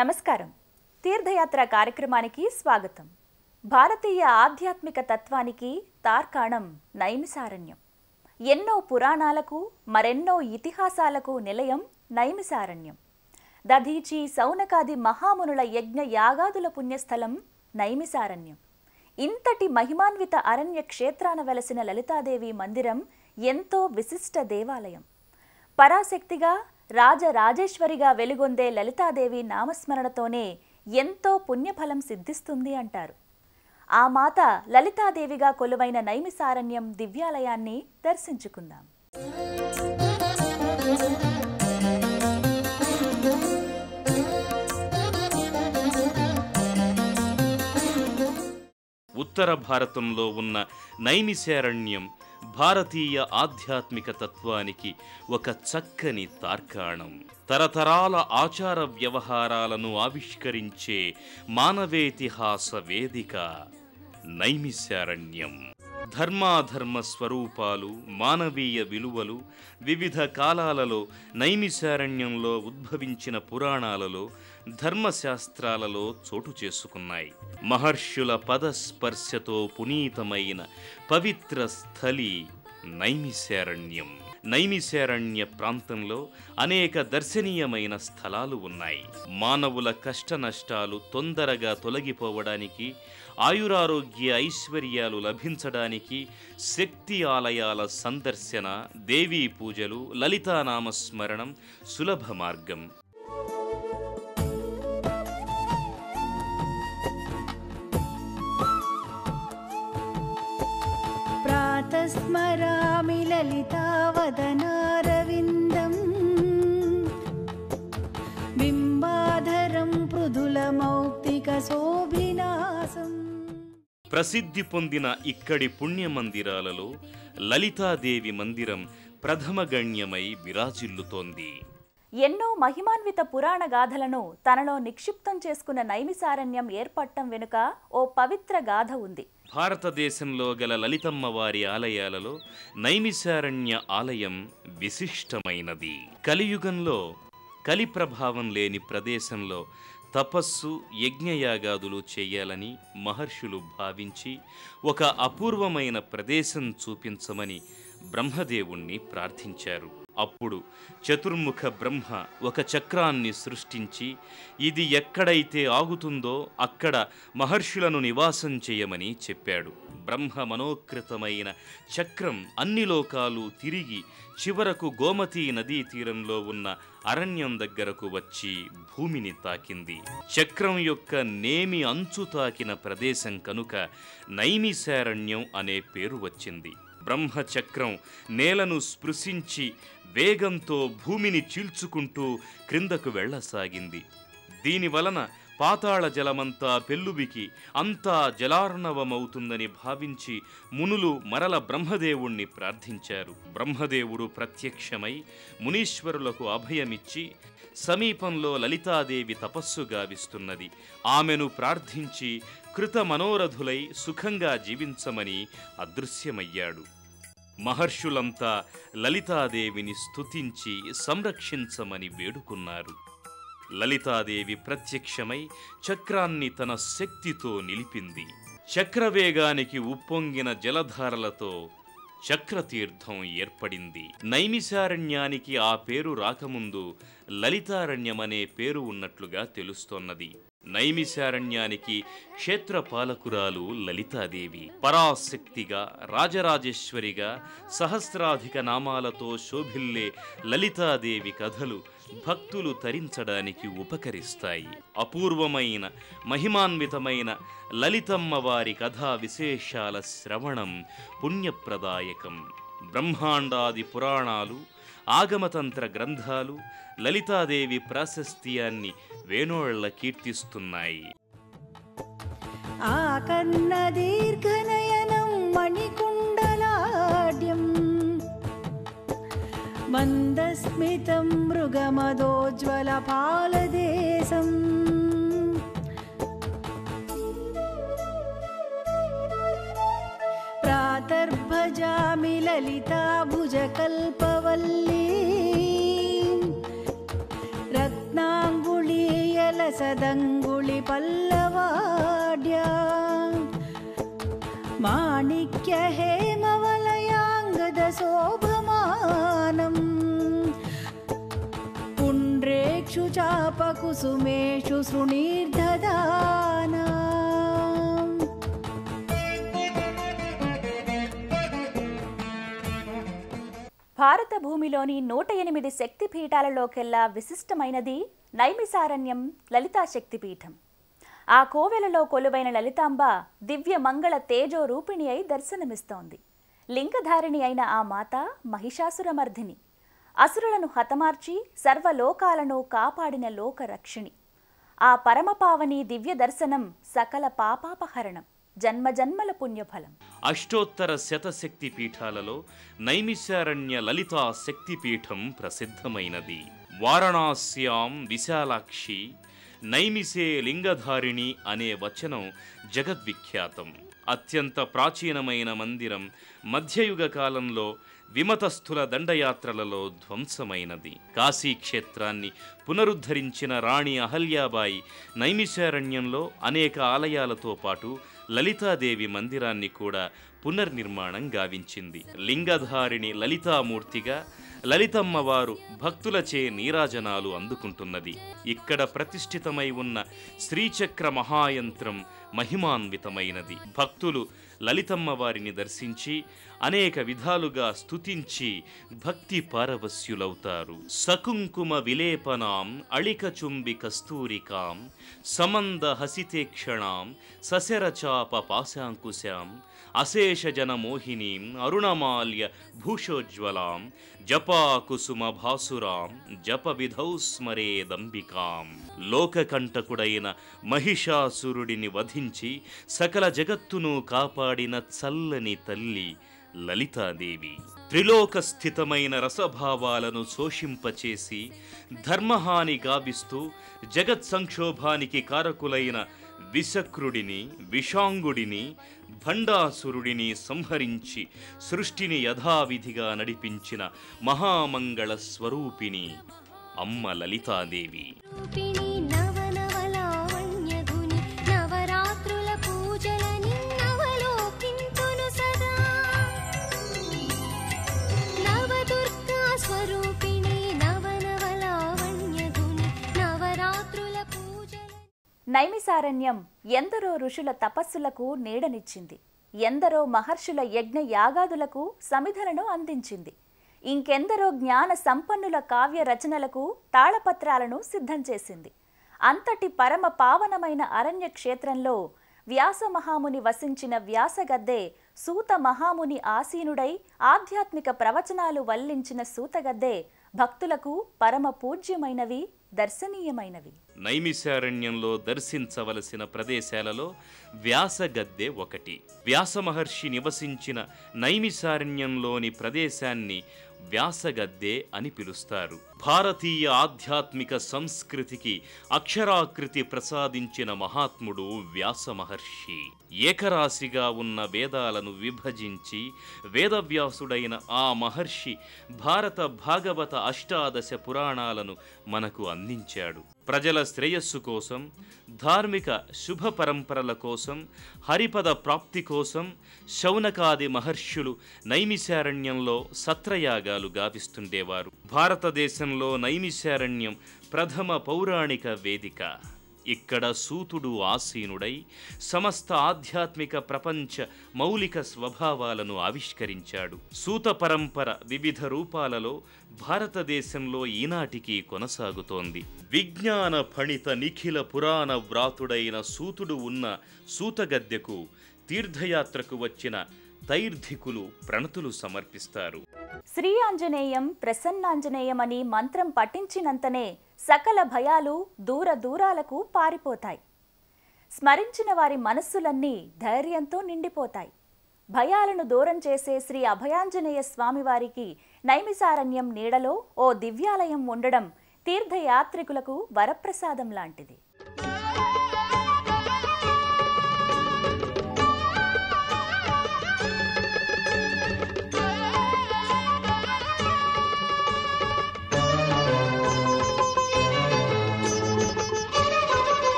నమస్కారం. తీర్థయాత్ర కార్యక్రమానికి స్వాగతం. భారతీయ ఆధ్యాత్మిక తత్వానికి తార్కాణం నైమిసారణ్యం. ఎన్నో పురాణాలకు మరెన్నో ఇతిహాసాలకు నిలయం నైమిసారణ్యం. దధీచి సౌనకాది మహామునుల యజ్ఞ యాగాదుల పుణ్యస్థలం నైమిసారణ్యం. ఇంతటి మహిమాన్విత అరణ్య క్షేత్రాన వెలసిన లలితాదేవి మందిరం ఎంతో విశిష్ట దేవాలయం. పరాశక్తిగా రాజరాజేశ్వరిగా వెలుగొందే లలితాదేవి నామస్మరణతోనే ఎంతో పుణ్యఫలం సిద్ధిస్తుంది అంటారు. ఆ మాత లలితాదేవిగా కొలువైన నైమిసారణ్యం దివ్యాలయాన్ని దర్శించుకుందాం. ఉత్తర భారతంలో ఉన్న నైమిసారణ్యం భారతీయ ఆధ్యాత్మిక తత్వానికి ఒక చక్కని తార్కాణం. తరతరాల ఆచార వ్యవహారాలను ఆవిష్కరించే మానవేతిహాస వేదిక నైమిసారణ్యం. ధర్మాధర్మ స్వరూపాలు, మానవీయ విలువలు వివిధ కాలాలలో నైమిసారణ్యంలో ఉద్భవించిన పురాణాలలో, ధర్మశాస్త్రాలలో చోటు చేసుకున్నాయి. మహర్షుల పదస్పర్శతో పునీతమైన పవిత్ర స్థలి నైమిసారణ్యం. నైమిసారణ్య ప్రాంతంలో అనేక దర్శనీయమైన స్థలాలు ఉన్నాయి. మానవుల కష్ట నష్టాలు తొందరగా తొలగిపోవడానికి, ఆయురారోగ్య ఐశ్వర్యాలు లభించడానికి శక్తి ఆలయాల సందర్శన, దేవీ పూజలు, లలితానామస్మరణం సులభ మార్గం. స్మరామి లలితావదనారవిందం బింబాధరం మృదులమౌక్తిక శోభినాసం. ప్రసిద్ధి పొందిన ఇక్కడి పుణ్య మందిరాలలో లలితాదేవి మందిరం ప్రథమగణ్యమై విరాజిల్లుతోంది. ఎన్నో మహిమాన్విత పురాణ గాథలను తనలో నిక్షిప్తం చేసుకున్న నైమిసారణ్యం ఏర్పడటం వెనుక ఓ పవిత్ర గాథ ఉంది. భారతదేశంలో గల లలితమ్మవారి ఆలయాలలో నైమిసారణ్య ఆలయం విశిష్టమైనది. కలియుగంలో కలి ప్రభావం లేని ప్రదేశంలో తపస్సు, యజ్ఞయాగాదులు చేయాలని మహర్షులు భావించి ఒక అపూర్వమైన ప్రదేశం చూపించమని బ్రహ్మదేవుణ్ణి ప్రార్థించారు. అప్పుడు చతుర్ముఖ బ్రహ్మ ఒక చక్రాన్ని సృష్టించి ఇది ఎక్కడైతే ఆగుతుందో అక్కడ మహర్షులను నివాసం చేయమని చెప్పాడు. బ్రహ్మ మనోకృతమైన చక్రం అన్ని లోకాలు తిరిగి చివరకు గోమతీ నదీ తీరంలో ఉన్న అరణ్యం దగ్గరకు వచ్చి భూమిని తాకింది. చక్రం యొక్క నేమి అంచు తాకిన ప్రదేశం కనుక నైమిసారణ్యం అనే పేరు వచ్చింది. బ్రహ్మచక్రం నేలను స్పృశించి వేగంతో భూమిని చీల్చుకుంటూ క్రిందకు వెళ్లసాగింది. దీనివలన పాతాళ జలమంతా పెల్లుబికి అంతా జలార్ణవమవుతుందని భావించి మునులు మరల బ్రహ్మదేవుణ్ణి ప్రార్థించారు. బ్రహ్మదేవుడు ప్రత్యక్షమై మునీశ్వరులకు అభయమిచ్చి సమీపంలో లలితాదేవి తపస్సు గావిస్తున్నది, ఆమెను ప్రార్థించి కృత మనోరథులై సుఖంగా జీవించమని అదృశ్యమయ్యాడు. మహర్షులంతా లలితాదేవిని స్తుతించి సంరక్షించమని వేడుకున్నారు. లలితాదేవి ప్రత్యక్షమై చక్రాన్ని తన శక్తితో నిలిపింది. చక్రవేగానికి ఉప్పొంగిన జలధారలతో చక్రతీర్థం ఏర్పడింది. నైమిసారణ్యానికి ఆ పేరు రాకముందు లలితారణ్యమనే పేరు ఉన్నట్లుగా తెలుస్తోన్నది. నైమిసారణ్యానికి క్షేత్రపాలకురాలు లలితాదేవి. పరాశక్తిగా, రాజరాజేశ్వరిగా సహస్రాధిక నామాలతో శోభిల్లే లలితాదేవి కథలు భక్తులు తరించడానికి ఉపకరిస్తాయి. అపూర్వమైన మహిమాన్వితమైన లలితమ్మవారి కథా విశేషాల శ్రవణం పుణ్యప్రదాయకం. బ్రహ్మాండాది పురాణాలు, ఆగమతంత్ర గ్రంథాలు లలితాదేవి ప్రాశస్త్యాన్ని వేణోళ్ల కీర్తిస్తున్నాయి. ఆకర్ణ దీర్ఘనయనం మణికుండలాడ్యం మందస్మితం మృగమదోజ్వల పాలదేశం ప్రాతర్భజామి లలితా భుజకల్పవల్లీ రత్నాంగుళీయల रसदङ्गुळि पल्लवाढ्या माणिक्य हेमवलयाङ्गदशोभमानम् पुण्ड्रेक्षु चापकुसुमेषु शृणीर्दधाना భారత భూమిలోని 108 శక్తిపీఠాలలోకెల్లా విశిష్టమైనది నైమిసారణ్యం లలితా శక్తిపీఠం. ఆ కోవెలలో కొలువైన లలితాంబ దివ్య మంగళ తేజో రూపిణి అయి దర్శనమిస్తోంది. లింగధారిణి అయిన ఆ మాత మహిషాసురమర్ధిని, అసురులను హతమార్చి సర్వలోకాలను కాపాడిన లోకరక్షిణి. ఆ పరమపావని దివ్య దర్శనం సకల పాపాపహరణం, జన్మజన్మల పుణ్యఫలం. అష్టోత్తర శతశక్తి పీఠాలలో నైమిశారణ్య లలితా శక్తిపీఠం ప్రసిద్ధమైనది. వారణాస్యాం విశాలాక్షి నైమిసే లింగధారిణి అనే వచనం జగద్విఖ్యాతం. అత్యంత ప్రాచీనమైన మందిరం మధ్యయుగ కాలంలో విమతస్థుల దండయాత్రలలో ధ్వంసమైనది. కాశీక్షేత్రాన్ని పునరుద్ధరించిన రాణి అహల్యాబాయి నైమిశారణ్యంలో అనేక ఆలయాలతో పాటు లలితాదేవి మందిరాన్ని కూడా పునర్నిర్మాణం గావించింది. లింగధారిణి లలితామూర్తిగా లలితమ్మవారు భక్తులచే నీరాజనాలు అందుకుంటున్నది. ఇక్కడ ప్రతిష్ఠితమై ఉన్న శ్రీచక్ర మహాయంత్రం మహిమాన్వితమైనది. భక్తులు లలితమ్మవారిని దర్శించి అనేక విధాలుగా స్తుతించి భక్తి పారవస్యులవుతారు. సకుంకుమ విలేపనాం అళికచుంబి కస్తూరికాం సమంద హసితేక్షణాం సశరచాప పాశాంకుశాం అశేషజన మోహినీం అరుణమాల్య భూషోజ్వలాం జపాకుసుమ భాసురాం జప విధౌ స్మరేదంబికాం. లోకకంటకుడైన మహిషాసురుడిని వధించి సకల జగత్తును కాపాడిన చల్లని తల్లి లలితాదేవి. త్రిలోకస్థితమైన రసభావాలను శోషింపచేసి ధర్మహాని గావిస్తూ జగత్ సంక్షోభానికి కారకులైన విశక్రుడిని, విషాంగుడిని, భండాసురుడిని సంహరించి సృష్టిని యథావిధిగా నడిపించిన మహామంగళ స్వరూపిణి అమ్మ లలితాదేవి. నైమిసారణ్యం ఎందరో ఋషుల తపస్సులకు నీడనిచ్చింది. ఎందరో మహర్షుల యజ్ఞ యాగాదులకు సమిధలను అందించింది. ఇంకెందరో జ్ఞాన సంపన్నుల కావ్య రచనలకు తాళపత్రాలను సిద్ధం చేసింది. అంతటి పరమ పావనమైన అరణ్య క్షేత్రంలో వ్యాస మహాముని వసించిన వ్యాసగద్దే సూత మహాముని ఆసీనుడై ఆధ్యాత్మిక ప్రవచనాలు వల్లించిన సూతగద్దే భక్తులకు పరమ పూజ్యమైనవి, దర్శనీయమైనవి. నైమిశారణ్యంలో దర్శించవలసిన ప్రదేశాలలో వ్యాసగద్దె ఒకటి. వ్యాస మహర్షి నివసించిన నైమిశారణ్యంలోని ప్రదేశాన్ని వ్యాసగద్దె అని పిలుస్తారు. భారతీయ ఆధ్యాత్మిక సంస్కృతికి అక్షరాకృతి ప్రసాదించిన మహాత్ముడు వ్యాస మహర్షి. ఏకరాశిగా ఉన్న వేదాలను విభజించి వేదవ్యాసుడైన ఆ మహర్షి భారత భాగవత అష్టాదశ పురాణాలను మనకు అందించాడు. ప్రజల శ్రేయస్సు కోసం, ధార్మిక శుభ పరంపరల కోసం, హరిపద ప్రాప్తి కోసం శౌనకాది మహర్షులు నైమిశారణ్యంలో సత్రయాగాలు గావిస్తుండేవారు. భారతదేశంలో నైమిశారణ్యం ప్రథమ పౌరాణిక వేదిక. ఇక్కడ సూతుడు ఆసీనుడై సమస్త ఆధ్యాత్మిక ప్రపంచ మౌలిక స్వభావాలను ఆవిష్కరించాడు. సూత పరంపర వివిధ రూపాలలో భారతదేశంలో ఈనాటికి కొనసాగుతోంది. విజ్ఞాన ఫణిత నిఖిల పురాణ వ్రాతుడైన సూతుడు ఉన్న సూతగద్దెకు తీర్థయాత్రకు వచ్చిన తైర్ధికులు ప్రణతులు సమర్పిస్తారు. శ్రీ ఆంజనేయం ప్రసన్నాంజనేయం అని మంత్రం పఠించినంతనే సకల భయాలు దూర దూరాలకు పారిపోతాయి. స్మరించిన వారి మనస్సులన్నీ ధైర్యంతో నిండిపోతాయి. భయాలను దూరం చేసే శ్రీ అభయాంజనేయ స్వామివారికి నైమిసారణ్యం నీడలో ఓ దివ్యాలయం ఉండడం తీర్థయాత్రికులకు వరప్రసాదం లాంటిది.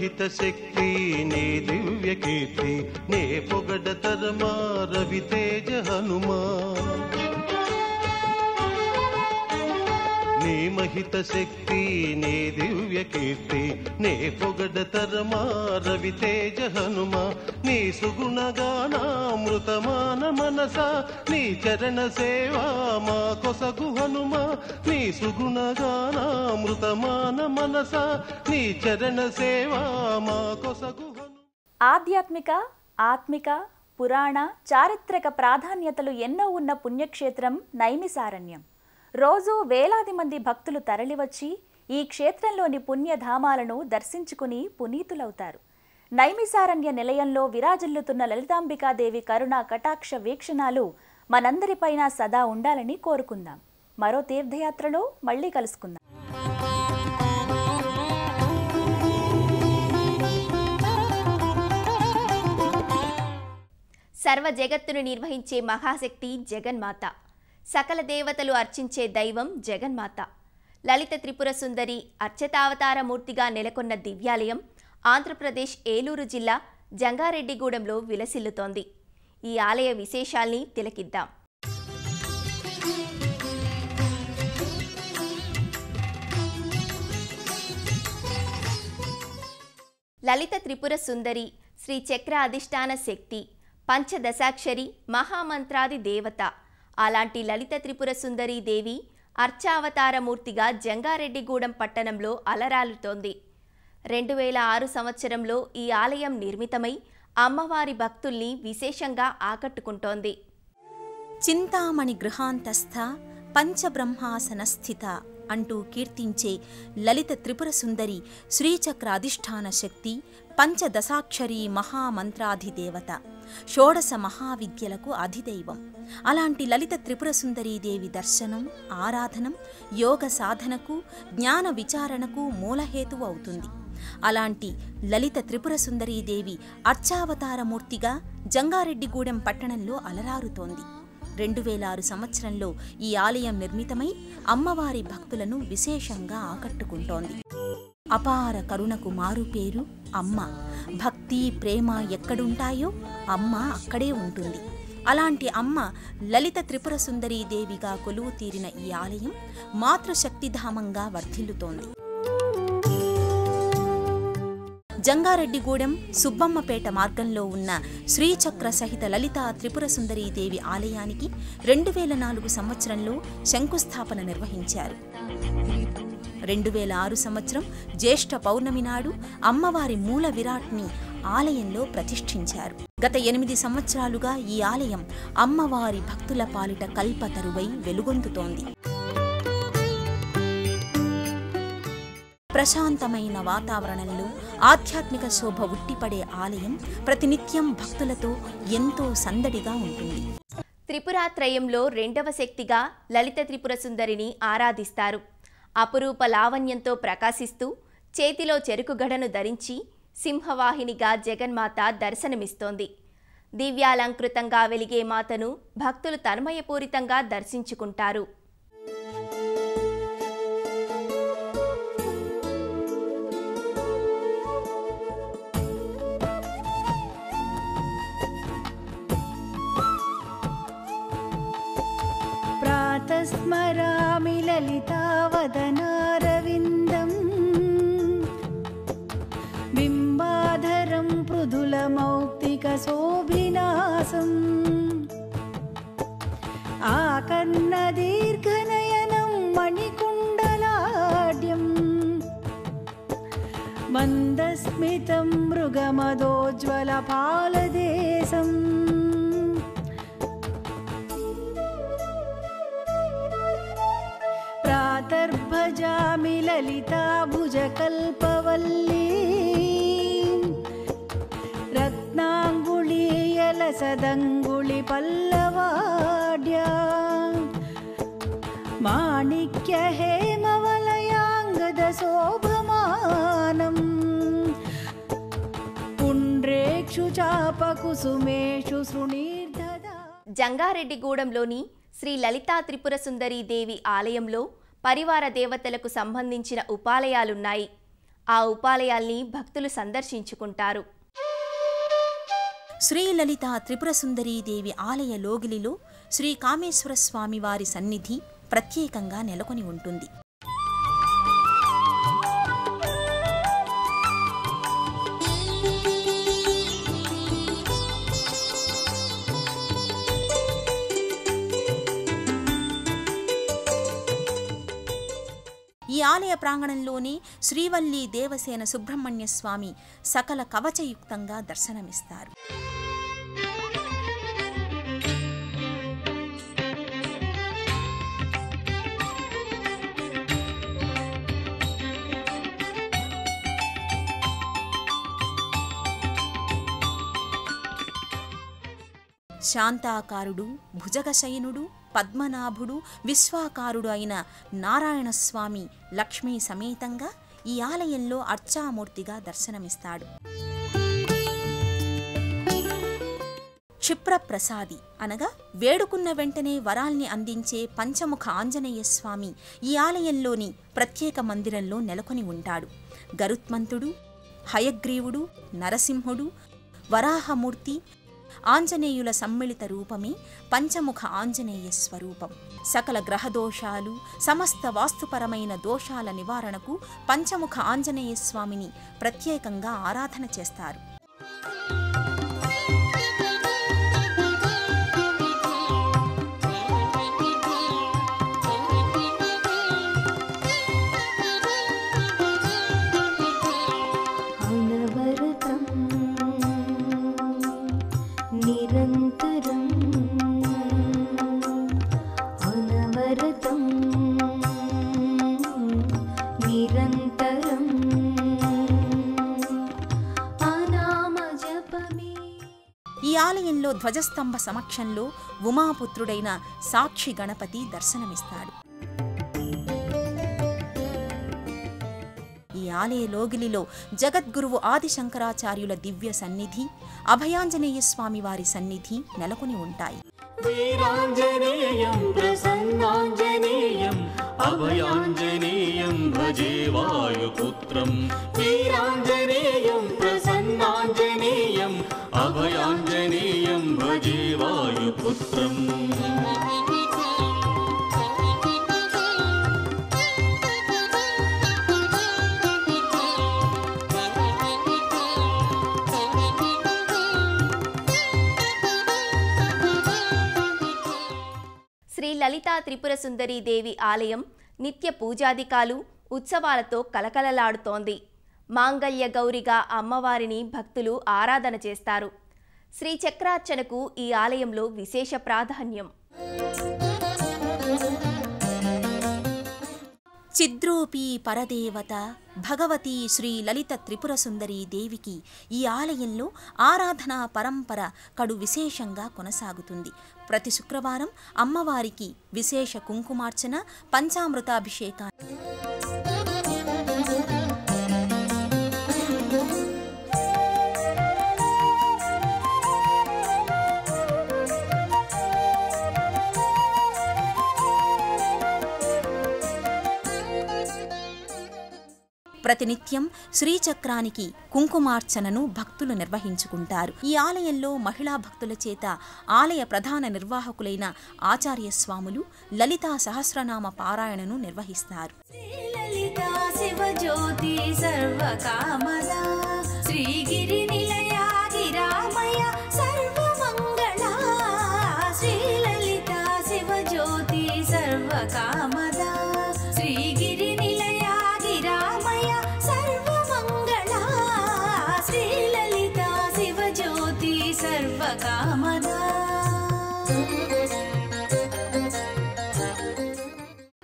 మహిత శక్తి నీ దివ్య కీర్తి నే పొగడతరమా రవితేజ హనుమా నీ మహిత శక్తి నీ దివ్య కీర్తి నే పొగడతరమా రవితేజ హనుమా నీ సుగుణగానామృతమాన మనస నీ చరణ సేవా మా కొసగు హనుమా నీ సుగుణగానామృతమాన మనస నీ చరణ సేవా మా కొసగు హనుమా. ఆధ్యాత్మిక, ఆత్మిక, పురాణ, చారిత్రక ప్రాధాన్యతలు ఎన్నో ఉన్న పుణ్యక్షేత్రం నైమిసారణ్యం. రోజూ వేలాది మంది భక్తులు తరలివచ్చి ఈ క్షేత్రంలోని పుణ్యధామాలను దర్శించుకుని పునీతులవుతారు. నైమిసారణ్య నిలయంలో విరాజిల్లుతున్న లలితాంబికాదేవి కరుణా కటాక్ష వీక్షణాలు మనందరిపైన సదా ఉండాలని కోరుకుందాం. మరో తీర్థయాత్రలో మళ్ళీ కలుసుకుందాం. సర్వ జగత్తును నిర్వహించే మహాశక్తి జగన్మాత. సకల దేవతలు అర్చించే దైవం జగన్మాత. లలిత త్రిపుర సుందరి అర్చతావతారమూర్తిగా నెలకొన్న దివ్యాలయం ఆంధ్రప్రదేశ్ ఏలూరు జిల్లా జంగారెడ్డిగూడెంలో విలసిల్లుతోంది. ఈ ఆలయ విశేషాల్ని తిలకిద్దాం. లలిత త్రిపుర సుందరి శ్రీ చక్ర అధిష్టాన శక్తి, పంచదశాక్షరి, మహామంత్రాది దేవత. అలాంటి లలిత త్రిపుర సుందరీ దేవి అర్చావతారమూర్తిగా జంగారెడ్డిగూడెం పట్టణంలో అలరాలుతోంది. 2006 సంవత్సరంలో ఈ ఆలయం నిర్మితమై అమ్మవారి భక్తుల్ని విశేషంగా ఆకట్టుకుంటోంది. చింతామణి గృహాంతస్థ పంచబ్రహ్మాసనస్థిత అంటూ కీర్తించే లలిత త్రిపుర సుందరి శ్రీచక్ర అధిష్టాన శక్తి, పంచదశాక్షరీ మహామంత్రాధిదేవత, షోడశ మహావిద్యలకు అధిదైవం. అలాంటి లలిత త్రిపుర సుందరీదేవి దర్శనం, ఆరాధనం యోగ సాధనకు, జ్ఞాన విచారణకు మూలహేతువు అవుతుంది. అలాంటి లలిత త్రిపుర సుందరీదేవి అర్చావతారమూర్తిగా జంగారెడ్డిగూడెం పట్టణంలో అలరారుతోంది. 2006 సంవత్సరంలో ఈ ఆలయం నిర్మితమై అమ్మవారి భక్తులను విశేషంగా ఆకట్టుకుంటోంది. అపార కరుణకు మారుపేరు అమ్మ. భక్తి, ప్రేమ ఎక్కడుంటాయో అమ్మ అక్కడే ఉంటుంది. అలాంటి అమ్మ లలిత త్రిపుర సుందరీదేవిగా కొలువు తీరిన ఈ ఆలయం మాతృశక్తిధామంగా వర్ధిల్లుతోంది. జంగారెడ్డిగూడెం సుబ్బమ్మపేట మార్గంలో ఉన్న శ్రీచక్ర సహిత లలితా త్రిపుర సుందరీదేవి ఆలయానికి 2004 సంవత్సరంలో శంకుస్థాపన నిర్వహించారు. 2006 సంవత్సరం జ్యేష్ఠ పౌర్ణమి నాడు అమ్మవారి మూల విరాట్ని ఆలయంలో ప్రతిష్ఠించారు. గత 8 సంవత్సరాలుగా ఈ ఆలయం అమ్మవారి భక్తుల పాలిట కల్పతరువై వెలుగొందుతోంది. ప్రశాంతమైన వాతావరణంలో ఆధ్యాత్మిక శోభ ఉట్టిపడే ఆలయం ప్రతినిత్యం భక్తులతో ఎంతో సందడిగా ఉంటుంది. త్రిపురాత్రయంలో 2వ శక్తిగా లలిత త్రిపుర సుందరిని ఆరాధిస్తారు. అపురూప లావణ్యంతో ప్రకాశిస్తూ చేతిలో చెరుకుగడను ధరించి సింహవాహినిగా జగన్మాత దర్శనమిస్తోంది. దివ్యాలంకృతంగా వెలిగే మాతను భక్తులు తన్మయపూరితంగా దర్శించుకుంటారు. ప్రాతస్మరామి లలితావదనారవిందం బింబాధరం మృదులమౌక్తికశోభినాసం ఆకర్ణదీర్ఘనయనం మణికుండలాఢ్యం మందస్మితం మృగమదోజ్వలపాలదేశం ప్రాతర్భజామి లలితాభుజకల్పవల్లీ రత్నాంగుళీయలసదంగుళి పల్లవాడ్యా మాణిక్య హేమవలయాంగద శోభమానం పుండ్రేక్షు చాపకుసుమేషు శృణీర్ధదా. జంగారెడ్డిగూడెంలోని శ్రీ లలితా త్రిపుర సుందరీ దేవి ఆలయంలో పరివార దేవతలకు సంబంధించిన ఉపాలయాలున్నాయి. ఆ ఉపాలయాల్ని భక్తులు సందర్శించుకుంటారు. శ్రీ లలిత త్రిపుర సుందరీదేవి ఆలయ లోగిలిలో శ్రీ కామేశ్వర స్వామి వారి సన్నిధి ప్రత్యేకంగా నెలకొని ఉంటుంది. ఈ ఆలయ ప్రాంగణంలోనే శ్రీవల్లి దేవసేన సుబ్రహ్మణ్య స్వామి సకల కవచయుక్తంగా దర్శనమిస్తారు. శాంతాకారుడు, భుజగశయనుడు, పద్మనాభుడు, విశ్వాకారుడు అయిన నారాయణస్వామి లక్ష్మీ సమేతంగా ఈ ఆలయంలో అర్చామూర్తిగా దర్శనమిస్తాడు. క్షిప్రప్రసాది అనగా వేడుకున్న వెంటనే వరాల్ని అందించే పంచముఖ ఆంజనేయ స్వామి ఈ ఆలయంలోని ప్రత్యేక మందిరంలో నెలకొని ఉంటాడు. గరుత్మంతుడు, హయగ్రీవుడు, నరసింహుడు, వరాహమూర్తి, ఆంజనేయుల సమ్మిళిత రూపమే పంచముఖ ఆంజనేయ స్వరూపం. సకల గ్రహదోషాలు, సమస్త వాస్తుపరమైన దోషాల నివారణకు పంచముఖ ఆంజనేయ స్వామిని ప్రత్యేకంగా ఆరాధన చేస్తారు. ఈ ఆలయంలో ధ్వజస్తంభ సమక్షంలో ఉమాపుత్రుడైన సాక్షి గణపతి దర్శనమిస్తాడు. ఈ ఆలయ లోగిలిలో జగద్గురువు ఆదిశంకరాచార్యుల దివ్య సన్నిధి, అభయాంజనేయ స్వామి వారి సన్నిధి నెలకొని ఉంటాయి. వీరాంజనేయం ప్రసన్నాంజనేయం అభయాంజనేయం భజే వాయుపుత్రం. వీరాంజనేయం ప్రసన్నాంజనేయం అభయాంజనేయం భజే వాయుపుత్రం. శ్రీ లలితా త్రిపుర సుందరీ దేవి ఆలయం నిత్య పూజాదికాలు, ఉత్సవాలతో కలకలలాడుతోంది. మాంగళ్య గౌరిగా అమ్మవారిని భక్తులు ఆరాధన చేస్తారు. శ్రీచక్రార్చనకు ఈ ఆలయంలో విశేష ప్రాధాన్యం. చిద్రూపీ పరదేవత భగవతి శ్రీ లలిత త్రిపుర సుందరీ దేవికి ఈ ఆలయంలో ఆరాధనా పరంపర కడు విశేషంగా కొనసాగుతుంది. ప్రతి శుక్రవారం అమ్మవారికి విశేష కుంకుమార్చన, పంచామృతాభిషేకాన్ని ప్రతినిత్యం శ్రీచక్రానికి కుంకుమార్చనను భక్తులు నిర్వహించుకుంటారు. ఈ ఆలయంలో మహిళా భక్తుల చేత ఆలయ ప్రధాన నిర్వాహకులైన ఆచార్య స్వాములు లలితా సహస్రనామ పారాయణను నిర్వహిస్తారు.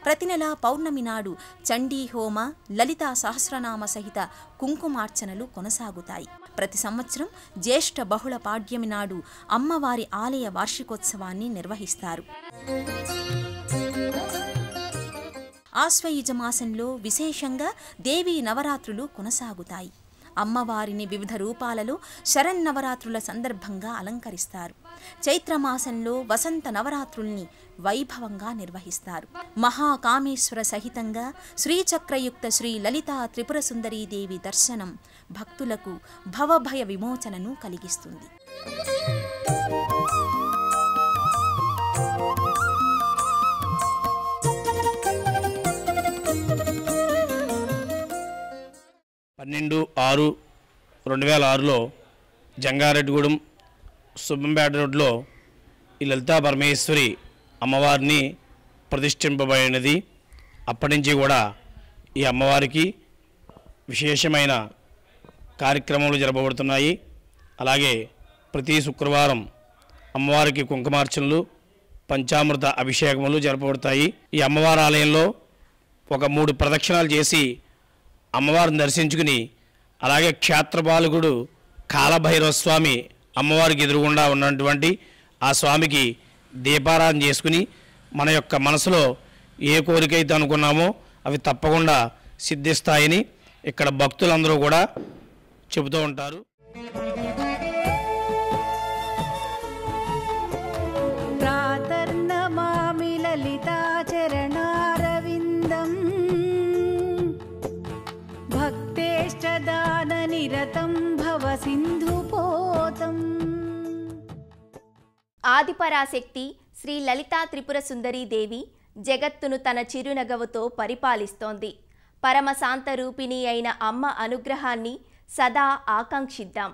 ప్రతి నెల పౌర్ణమి నాడు చండీ హోమ, లలితా సహస్రనామ సహిత కుంకుమార్చనలు కొనసాగుతాయి. ప్రతి సంవత్సరం జ్యేష్ఠ బహుళ పాడ్యమి నాడు అమ్మవారి ఆలయ వార్షికోత్సవాన్ని నిర్వహిస్తారు. ఆశ్వయుజ మాసంలో విశేషంగా దేవీ నవరాత్రులు కొనసాగుతాయి. అమ్మవారిని వివిధ రూపాలలో శరన్నవరాత్రుల సందర్భంగా అలంకరిస్తారు. చైత్రమాసంలో వసంత నవరాత్రుల్ని వైభవంగా నిర్వహిస్తారు. మహాకామేశ్వర సహితంగా శ్రీచక్రయుక్త శ్రీ లలితా త్రిపుర సుందరీదేవి దర్శనం భక్తులకు భవభయ విమోచనను కలిగిస్తుంది. పన్నెండు 6/2006లో జంగారెడ్డిగూడెం సుబ్బంపేట రోడ్లో ఈ లలితా పరమేశ్వరి అమ్మవారిని ప్రతిష్ఠింపబడినది. అప్పటి నుంచి కూడా ఈ అమ్మవారికి విశేషమైన కార్యక్రమాలు జరపబడుతున్నాయి. అలాగే ప్రతి శుక్రవారం అమ్మవారికి కుంకుమార్చనలు, పంచామృత అభిషేకములు జరపబడతాయి. ఈ అమ్మవారి ఆలయంలో ఒక 3 ప్రదక్షిణాలు చేసి అమ్మవారిని దర్శించుకుని, అలాగే క్షేత్రపాలకుడు కాలభైరవ స్వామి అమ్మవారికి ఎదురుగుండా ఉన్నటువంటి ఆ స్వామికి దీపారాధన చేసుకుని మన యొక్క మనసులో ఏ కోరికైతే అనుకున్నామో అవి తప్పకుండా సిద్ధిస్తాయని ఇక్కడ భక్తులందరూ కూడా చెబుతూ ఉంటారు. ప్రాతర్నమామి లలితా చరణారవిందం భక్తేష్టదాన నిరతం భవ సింధుపోతం. ఆదిపరాశక్తి శ్రీ లలితా త్రిపుర సుందరీదేవి జగత్తును తన చిరునగవుతో పరిపాలిస్తోంది. పరమశాంతరూపిణి అయిన అమ్మ అనుగ్రహాన్ని సదా ఆకాంక్షిద్దాం.